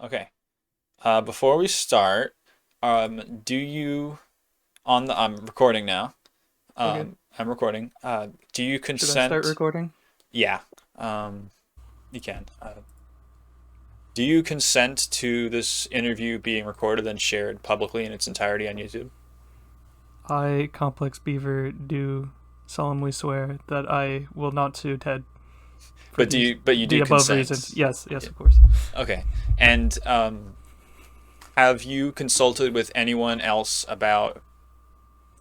Okay. Before we start, do you on the I'm recording now. Okay. I'm recording. Do you Should I start consent? recording? Yeah. You can. Do you consent to this interview being recorded and shared publicly in its entirety on YouTube? I, Complex Beaver, do solemnly swear that I will not sue Ted for But you the do above reasons. consent. Yes, yes, Yeah. of course. Okay. And have you consulted with anyone else about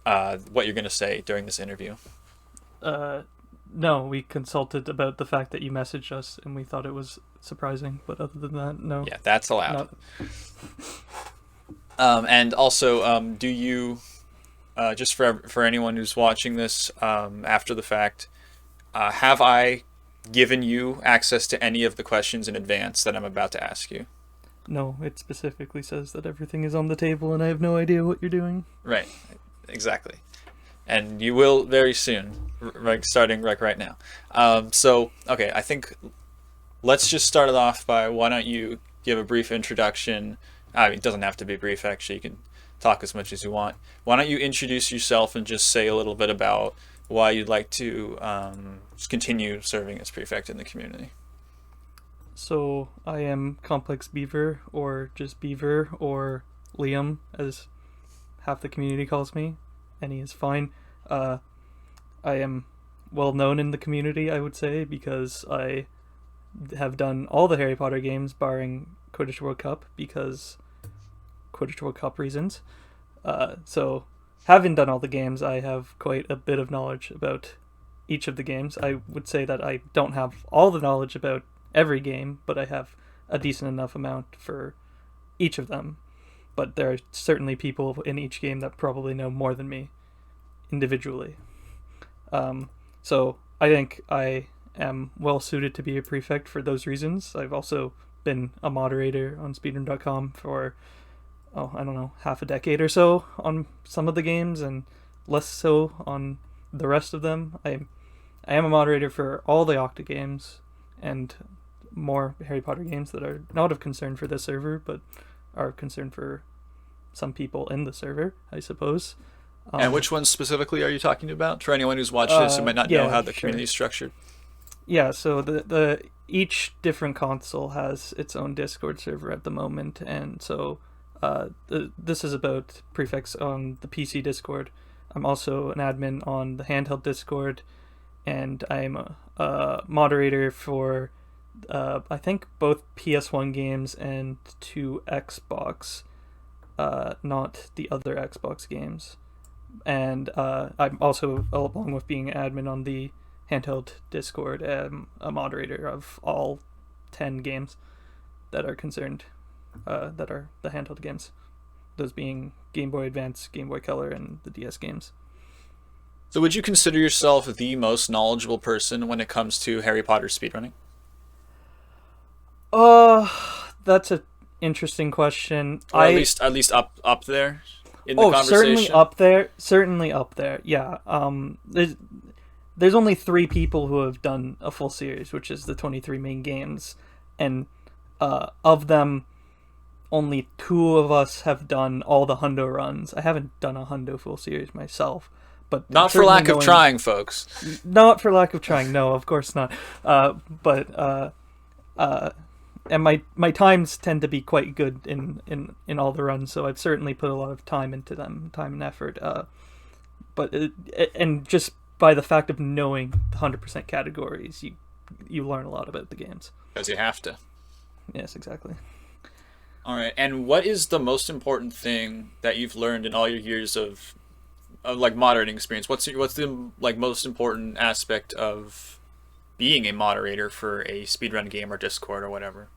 what you're going to say during this interview? Uh, no, we consulted about the fact that you messaged us, and we thought it was surprising. But other than that, no, Yeah, that's allowed. not. And also, do you just for anyone who's watching this after the fact, have I given you access to any of the questions in advance that I'm about to ask you? No, it specifically says that everything is on the table, and I have no idea what you're doing. Right, exactly. And you will very soon, like starting right now. Okay, I think let's just start it off by why don't you give a brief introduction? I mean, it doesn't have to be brief, actually. You can talk as much as you want. Why don't you introduce yourself and just say a little bit about why you'd like to continue serving as prefect in the community? So I am Complex Beaver, or just Beaver, or Liam, as half the community calls me. Any is fine. Uh, I am well known in the community, I would say, because I have done all the Harry Potter games, barring Quidditch World Cup, because Quidditch World Cup reasons. So, having done all the games, I have quite a bit of knowledge about each of the games. I would say that I don't have all the knowledge about every game, but I have a decent enough amount for each of them. But there are certainly people in each game that probably know more than me individually. So I think I am well suited to be a prefect for those reasons. I've also been a moderator on speedrun.com for, oh, I don't know, half a decade or so on some of the games and less so on the rest of them. I am a moderator for all the Octa games and more Harry Potter games that are not of concern for this server, but are of concern for some people in the server, I suppose. And Um, which ones specifically are you talking about? For anyone who's watched this who might not know yeah, how the sure. community is structured. Yeah, so the each different console has its own Discord server at the moment, and so this is about prefects on the PC Discord. I'm also an admin on the handheld Discord, and I'm a moderator for I think both PS1 games and two Xbox, not the other Xbox games. And I'm also, along with being an admin on the handheld Discord, a moderator of all 10 games that are concerned, that are the handheld games. Those being Game Boy Advance, Game Boy Color, and the DS games. So, would you consider yourself the most knowledgeable person when it comes to Harry Potter speedrunning? Uh, that's a interesting question. Or at least up there in the Certainly conversation? up there. Certainly up there. Yeah. There's only three people who have done a full series, which is the 23 main games, and of them, only two of us have done all the hundo runs. I haven't done a hundo full series myself, but Not for certainly lack of knowing, trying, folks. not for lack of trying. No, of course not. But uh, and my times tend to be quite good in all the runs, so I've certainly put a lot of time into them, time and effort. But and just by the fact of knowing the 100% categories, you learn a lot about the games. Because you have to. Yes, exactly. All right. And what is the most important thing that you've learned in all your years of like moderating experience? What's the like most important aspect of being a moderator for a speedrun game or Discord or whatever?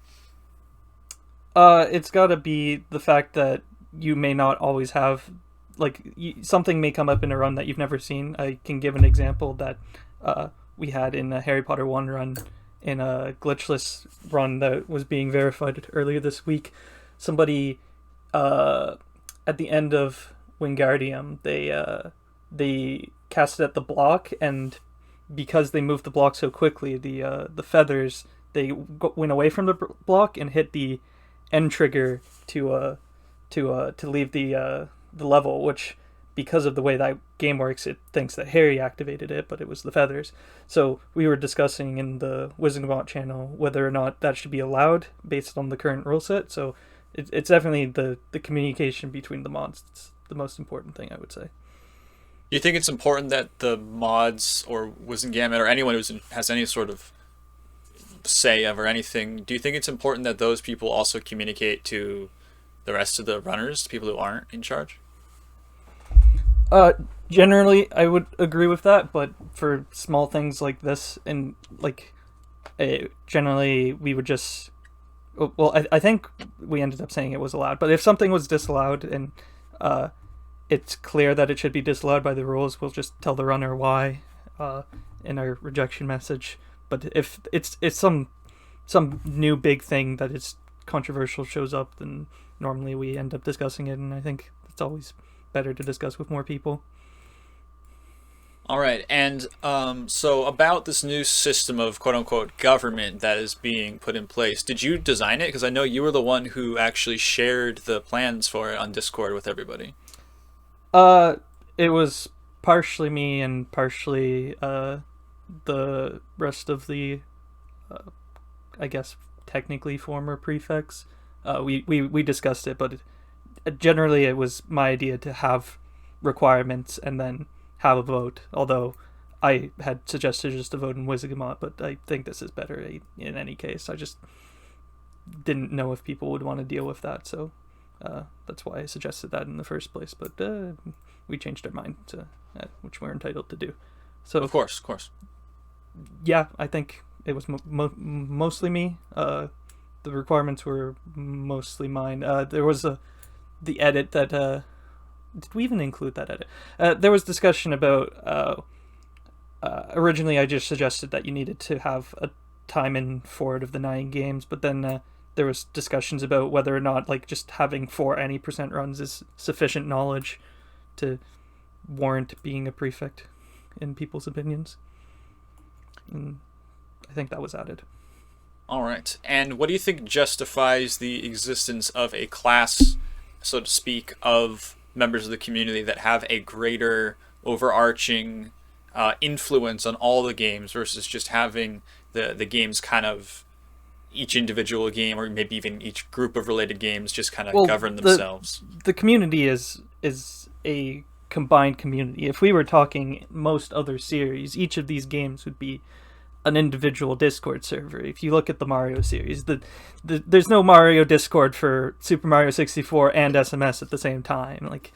It's got to be the fact that you may not always have, like, something may come up in a run that you've never seen. I can give an example that we had in a Harry Potter 1 run, in a glitchless run that was being verified earlier this week. Somebody, uh, at the end of Wingardium, they cast it at the block, and because they moved the block so quickly, the feathers, went away from the block and hit the end trigger to leave the level, which, because of the way that game works, it thinks that Harry activated it, but it was the feathers. So we were discussing in the Wizengamot channel whether or not that should be allowed based on the current rule set. So it's definitely the communication between the mods. It's the most important thing, I would say. Do you think it's important that the mods or Wizengamot or anyone who has any sort of say over anything, do you think it's important that those people also communicate to the rest of the runners, people who aren't in charge? Uh, Generally, I would agree with that, but for small things like this, and like, generally we would just. Well, I think we ended up saying it was allowed, but if something was disallowed and it's clear that it should be disallowed by the rules, we'll just tell the runner why in our rejection message. But if it's some new big thing that is controversial shows up, then normally we end up discussing it, and I think it's always better to discuss with more people. All right, and so about this new system of quote-unquote government that is being put in place, did you design it? Because I know you were the one who actually shared the plans for it on Discord with everybody. It was partially me and partially the rest of the, I guess, technically former prefects. We discussed it, but generally it was my idea to have requirements and then have a vote, although I had suggested just to vote in Wizengamot, but I think this is better in any case. I just didn't know if people would want to deal with that, so that's why I suggested that in the first place, but we changed our mind to which we're entitled to do. So Of course, of course. yeah, I think it was mostly me. The requirements were mostly mine. There was the edit that did we even include that edit? There was discussion about originally I just suggested that you needed to have a time in 4 out of the 9 games, but then there was discussions about whether or not like just having 4 any percent runs is sufficient knowledge to warrant being a prefect in people's opinions. And I think that was added. All right, and what do you think justifies the existence of a class, so to speak, of members of the community that have a greater overarching influence on all the games versus just having the games kind of each individual game or maybe even each group of related games just kind of govern themselves? The community is a combined community. If we were talking most other series, each of these games would be an individual Discord server. If you look at the Mario series, there's no Mario Discord for Super Mario 64 and SMS at the same time. Like,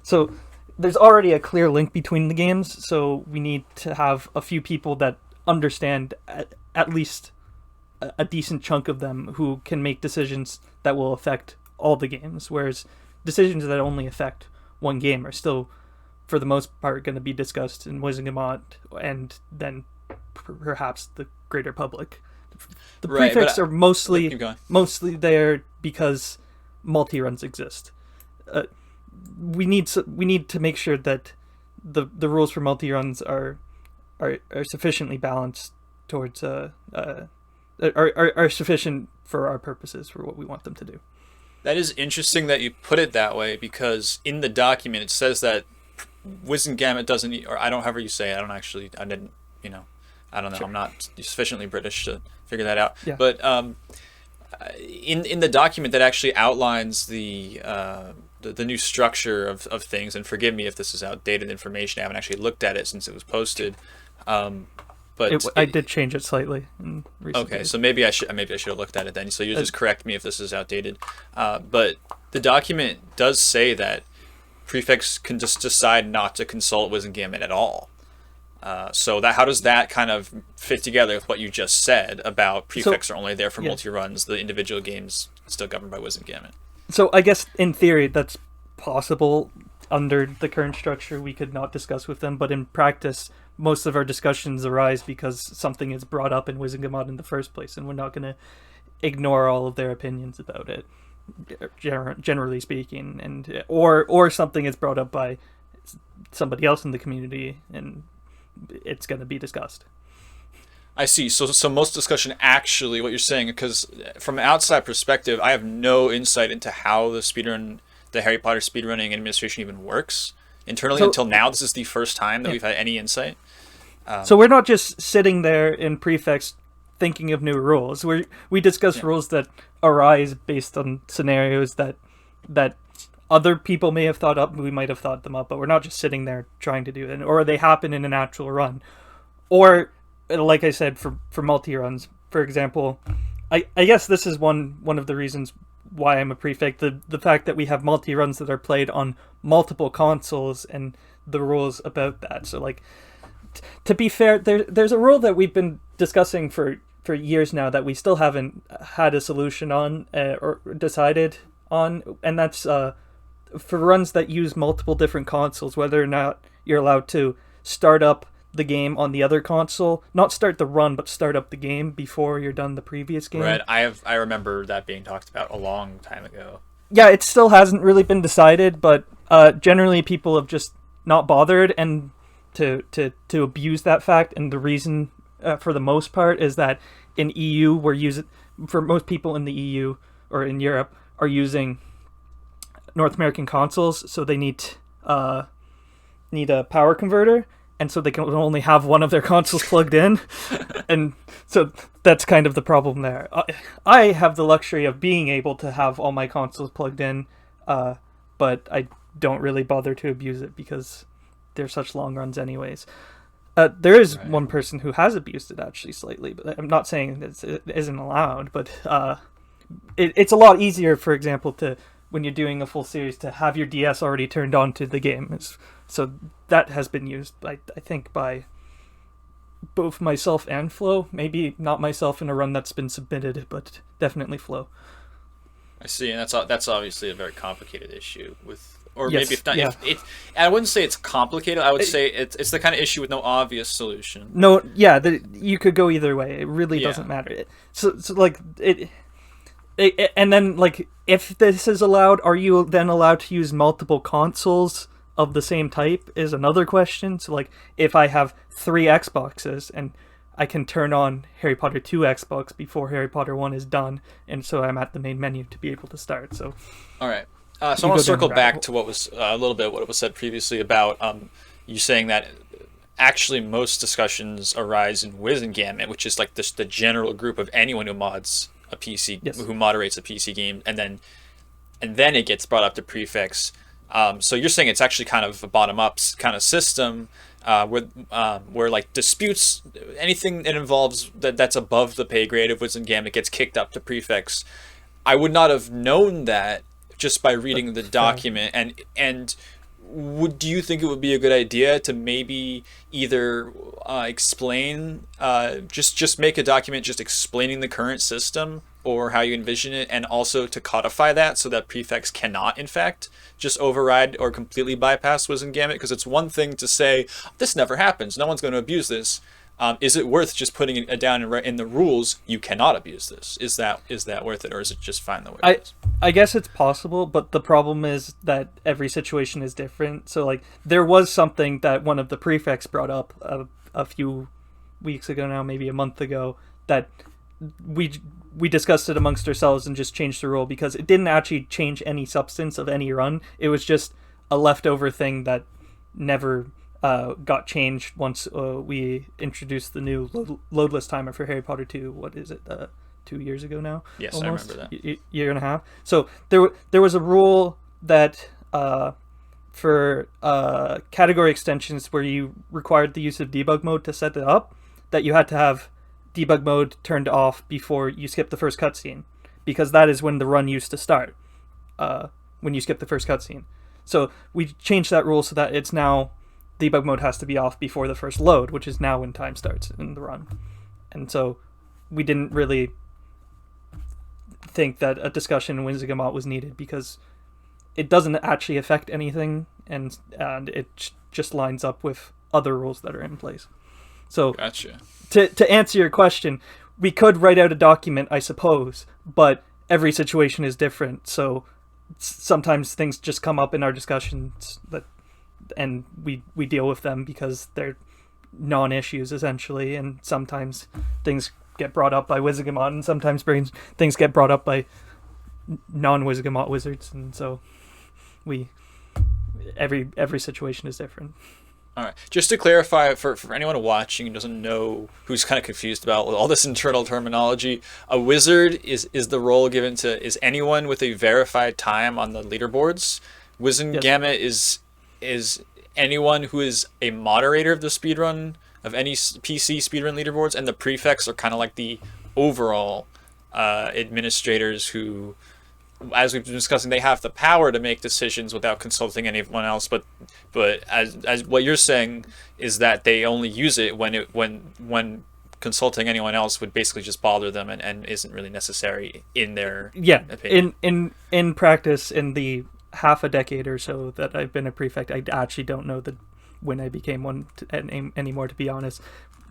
so there's already a clear link between the games. So we need to have a few people that understand at least a decent chunk of them who can make decisions that will affect all the games. Whereas decisions that only affect one game are still, for the most part, going to be discussed in Wizengamot and then perhaps the greater public. The prefects are mostly there because multi-runs exist. We need to make sure that the rules for multi-runs are sufficiently balanced towards are sufficient for our purposes, for what we want them to do. That is interesting that you put it that way, because in the document it says that Wizengamot doesn't, or I don't, however you say it, I didn't, I don't know. Sure. I'm not sufficiently British to figure that out. Yeah. But in the document that actually outlines the new structure of things, and forgive me if this is outdated information, I haven't actually looked at it since it was posted. But I did change it slightly in recent okay, days. so maybe I should have looked at it then. So you just correct me if this is outdated. But the document does say that prefects can just decide not to consult Wizengamot at all. So how does that kind of fit together with what you just said about prefects are only there for multi-runs, the individual games still governed by Wizengamot? So I guess in theory that's possible. Under the current structure, we could not discuss with them, but in practice, most of our discussions arise because something is brought up in Wizengamot in the first place, and we're not going to ignore all of their opinions about it, generally speaking, and or something is brought up by somebody else in the community, and it's going to be discussed. I see. So most discussion actually, what you're saying, because from an outside perspective, I have no insight into how the Harry Potter speedrunning administration even works internally So until now. This is the first time that yeah. we've had any insight. So we're not just sitting there in prefects thinking of new rules. We discuss Yeah. rules that arise based on scenarios that other people may have thought up. We might have thought them up, but we're not just sitting there trying to do it. Or they happen in an actual run, or like I said, for multi runs, for example. I guess this is one of the reasons why I'm a prefect. The fact that we have multi runs that are played on multiple consoles and the rules about that. So like, to be fair, there's a rule that we've been discussing for years now that we still haven't had a solution on or decided on, and that's for runs that use multiple different consoles, whether or not you're allowed to start up the game on the other console, not start the run, but start up the game before you're done the previous game. Right. I remember that being talked about a long time ago. Yeah, it still hasn't really been decided, but generally people have just not bothered, and to abuse that fact. And the reason, for the most part, is that in EU we're using, for most people in the EU or in Europe are using North American consoles, so they need a power converter, and so they can only have one of their consoles plugged in, and so that's kind of the problem there. I have the luxury of being able to have all my consoles plugged in, but I don't really bother to abuse it because they're such long runs anyways. There is Right. one person who has abused it actually slightly, but I'm not saying that it isn't allowed, but it's a lot easier, for example, to when you're doing a full series to have your DS already turned on to the game. So that has been used, I think, by both myself and Flo. Maybe not myself in a run that's been submitted, but definitely Flo. I see, and that's obviously a very complicated issue with, or Yes, maybe if not, yeah. if it. I wouldn't say it's complicated. I would say it's the kind of issue with no obvious solution. No, yeah, you could go either way. It really Yeah. doesn't matter. So like and then like if this is allowed, are you then allowed to use multiple consoles of the same type? Is another question. So like if I have 3 Xboxes and I can turn on Harry Potter 2 Xbox before Harry Potter 1 is done, and so I'm at the main menu to be able to start. So All right. So I You want go to down circle the rabbit back hole. to what was a little bit what was said previously about you saying that actually most discussions arise in Wizengamut, which is like the general group of anyone who mods a PC, Yes. who moderates a PC game, and then it gets brought up to prefects. So you're saying it's actually kind of a bottom-up kind of system where like disputes, anything that involves that's above the pay grade of Wizengamut gets kicked up to prefects. I would not have known that just by reading the That's fair. document. And do you think it would be a good idea to maybe either explain, just make a document just explaining the current system or how you envision it, and also to codify that so that prefects cannot, in fact, just override or completely bypass Wizengamut? Because it's one thing to say this never happens, no one's going to abuse this. Is it worth just putting it down in the rules? You cannot abuse this. Is that worth it, or is it just fine the way it is? I guess it's possible, but the problem is that every situation is different. So like there was something that one of the prefects brought up a few weeks ago now, maybe a month ago, that we discussed it amongst ourselves and just changed the rule because it didn't actually change any substance of any run. It was just a leftover thing that never got changed once we introduced the new loadless timer for Harry Potter 2. What is it? 2 years ago now? Yes, Almost. I remember that. Year and a half. So there was a rule that for category extensions where you required the use of debug mode to set it up, that you had to have debug mode turned off before you skip the first cutscene, because that is when the run used to start, when you skip the first cutscene. So we changed that rule so that it's now debug mode has to be off before the first load, which is now when time starts in the run. And so we didn't really think that a discussion in Wizengamot was needed because it doesn't actually affect anything, and it just lines up with other rules that are in place. So Gotcha. to answer your question, we could write out a document, I suppose, but every situation is different. So sometimes things just come up in our discussions and we deal with them because they're non-issues essentially, and sometimes things get brought up by Wizengamot, and sometimes things get brought up by non-Wizengamot wizards, and so we every situation is different. All right. Just to clarify for anyone watching who doesn't know, who's kind of confused about all this internal terminology, a wizard is the role given to is anyone with a verified time on the leaderboards. Wizengamot is anyone who is a moderator of the speedrun of any PC speedrun leaderboards, and the prefects are kind of like the overall administrators who, as we've been discussing, they have the power to make decisions without consulting anyone else. But as what you're saying is that they only use it when consulting anyone else would basically just bother them and isn't really necessary in their opinion. In practice, in the half a decade or so that I've been a prefect, I actually don't know when I became one anymore, to be honest.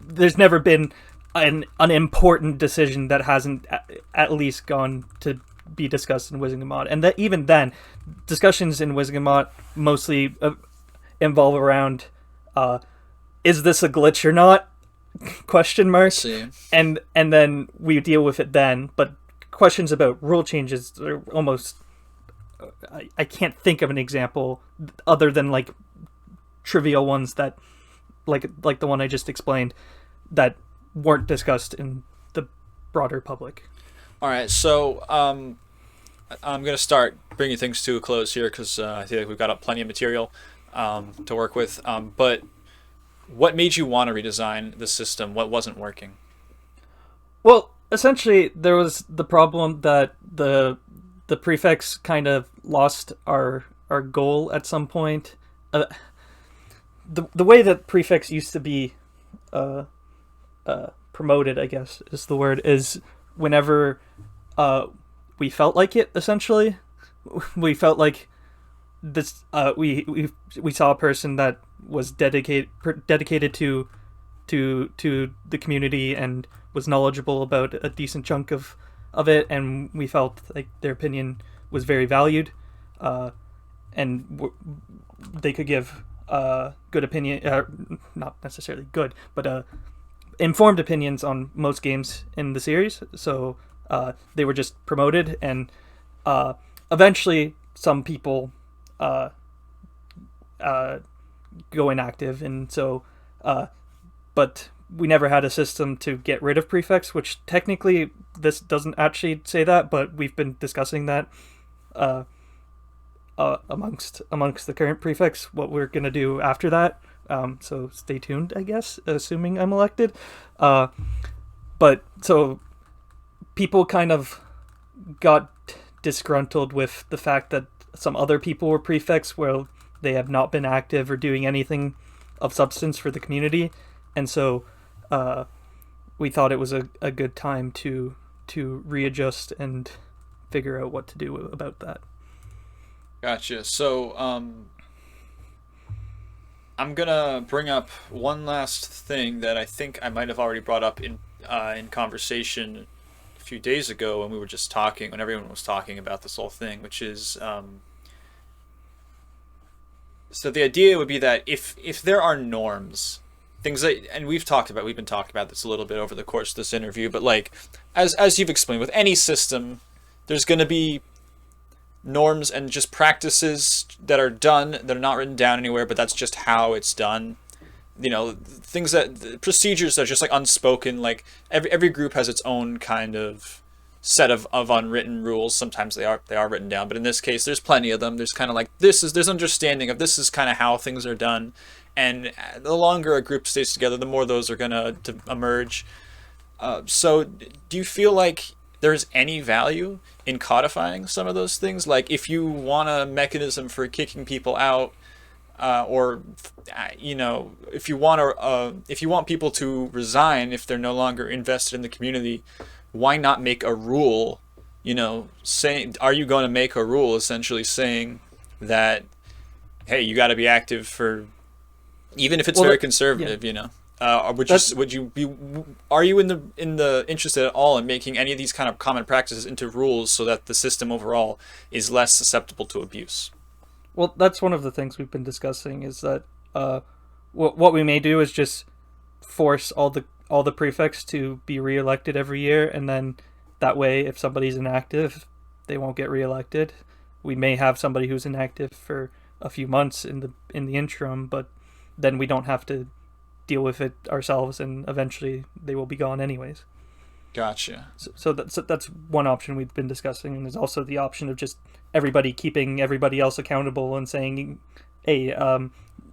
There's never been an important decision that hasn't at least gone to be discussed in Wizengamot, and that even then, discussions in Wizengamot mostly involve around is this a glitch or not? Question mark. See. And then we deal with it then. But questions about rule changes are almost I can't think of an example other than like trivial ones that like the one I just explained that weren't discussed in the broader public. All right, so I'm going to start bringing things to a close here because I feel like we've got plenty of material to work with. But what made you want to redesign the system? What wasn't working? Well, essentially, there was the problem that the prefects kind of lost our goal at some point. The way that prefects used to be promoted, I guess is the word, is whenever we felt like it. Essentially, we felt like this. We saw a person that was dedicated to the community and was knowledgeable about a decent chunk of it, and we felt like their opinion was very valued, and they could give good opinion, not necessarily good, but informed opinions on most games in the series. So they were just promoted, and eventually some people go inactive, and so but we never had a system to get rid of prefects, which technically this doesn't actually say that, but we've been discussing that amongst the current prefects, what we're going to do after that. So stay tuned, I guess, assuming I'm elected. But so people kind of got disgruntled with the fact that some other people were prefects where they have not been active or doing anything of substance for the community. And so we thought it was a good time to readjust and figure out what to do about that. Gotcha. So I'm gonna bring up one last thing that I think I might have already brought up in conversation a few days ago when we were just talking, when everyone was talking about this whole thing, which is so the idea would be that if there are norms, things that, and we've been talking about this a little bit over the course of this interview, but like as you've explained, with any system, there's going to be norms and just practices that are done that are not written down anywhere, but that's just how it's done. You know, things that procedures that are just like unspoken. Like every group has its own kind of set of unwritten rules. Sometimes they are written down, but in this case, there's plenty of them. There's kind of like there's understanding of this is kind of how things are done, and the longer a group stays together, the more those are gonna to emerge. So, do you feel like there's any value in codifying some of those things? Like if you want a mechanism for kicking people out, or you know, if you want people to resign if they're no longer invested in the community, why not make a rule? You know, saying, are you going to make a rule essentially saying that, hey, you got to be active for, even if it's very conservative, yeah. You know. Are you in the interested at all in making any of these kind of common practices into rules so that the system overall is less susceptible to abuse? Well, that's one of the things we've been discussing, is that what we may do is just force all the prefects to be reelected every year, and then that way, if somebody's inactive, they won't get reelected. We may have somebody who's inactive for a few months in the interim, but then we don't have to deal with it ourselves, and eventually they will be gone anyways. Gotcha. So that's one option we've been discussing, and there's also the option of just everybody keeping everybody else accountable and saying, "Hey,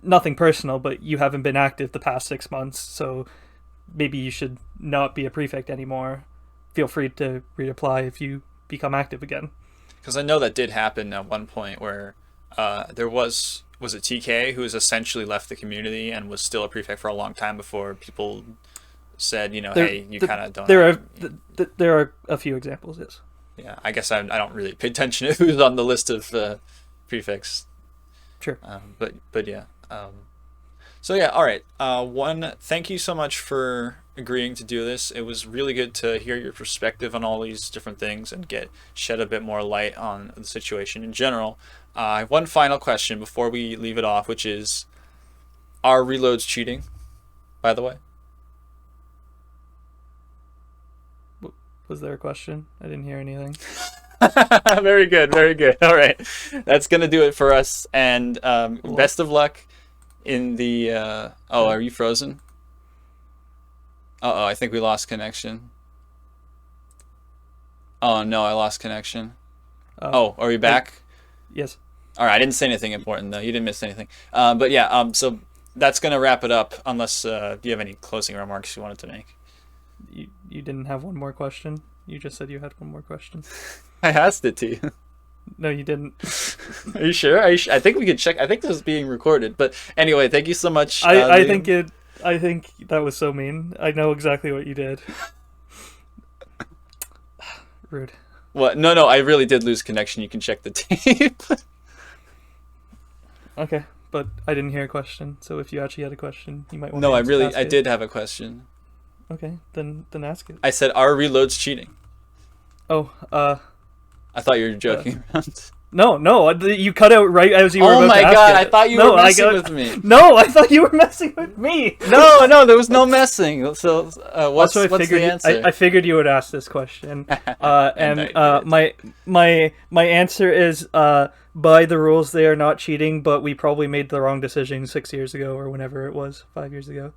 nothing personal, but you haven't been active the past 6 months, so maybe you should not be a prefect anymore. Feel free to reapply if you become active again." Because I know that did happen at one point where there was it TK who was essentially left the community and was still a prefect for a long time before people said, hey, you kind of don't. There are a few examples. Yes. Yeah, I guess I don't really pay attention to who's on the list of prefects. Sure. But yeah. So yeah, all right. Thank you so much for agreeing to do this. It was really good to hear your perspective on all these different things and shed a bit more light on the situation in general. I have one final question before we leave it off, which is, are reloads cheating, by the way? Was there a question? I didn't hear anything. Very good, very good. All right, that's gonna do it for us. And Cool. Best of luck in the. Are you frozen? I think we lost connection. Oh no, I lost connection. Are you back? Yes. All right, I didn't say anything important though. You didn't miss anything. But yeah, so that's gonna wrap it up. Unless do you have any closing remarks you wanted to make? You didn't have one more question? You just said you had one more question. I asked it to you. No, you didn't. Are you sure? I think we could check. I think this is being recorded. But anyway, thank you so much. I think that was so mean. I know exactly what you did. Rude. What? No, I really did lose connection. You can check the tape. Okay, but I didn't hear a question. So if you actually had a question, you might want No, to I did have a question. Okay, then ask it. I said, are reloads cheating? Oh, I thought you were joking around. No, you cut out right as you were about to ask it. Oh my god, I thought you were messing with me. No, I thought you were messing with me. No, there was no messing. So, what's the answer? I figured you would ask this question. My answer is, by the rules, they are not cheating, but we probably made the wrong decision 6 years ago or whenever it was, 5 years ago.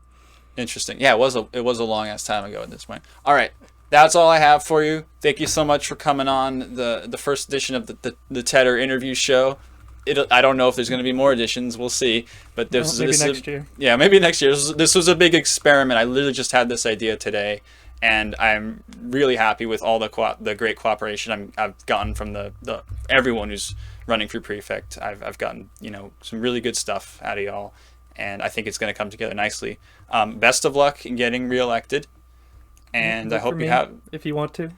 Interesting. Yeah, it was a long ass time ago at this point. All right, that's all I have for you. Thank you so much for coming on the first edition of the Tedder interview show. I don't know if there's going to be more editions. We'll see. But maybe next year. Yeah, maybe next year. This was a big experiment. I literally just had this idea today, and I'm really happy with all the great cooperation I've gotten from the everyone who's running for prefect. I've gotten some really good stuff out of y'all, and I think it's going to come together nicely. Best of luck in getting reelected, and I hope you have. If you want to.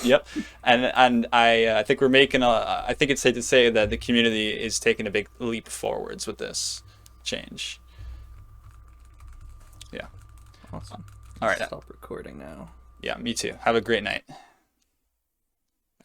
Yep, and I think we're making I think it's safe to say that the community is taking a big leap forwards with this change. Yeah. Awesome. All right. Stop recording now. Yeah, me too. Have a great night.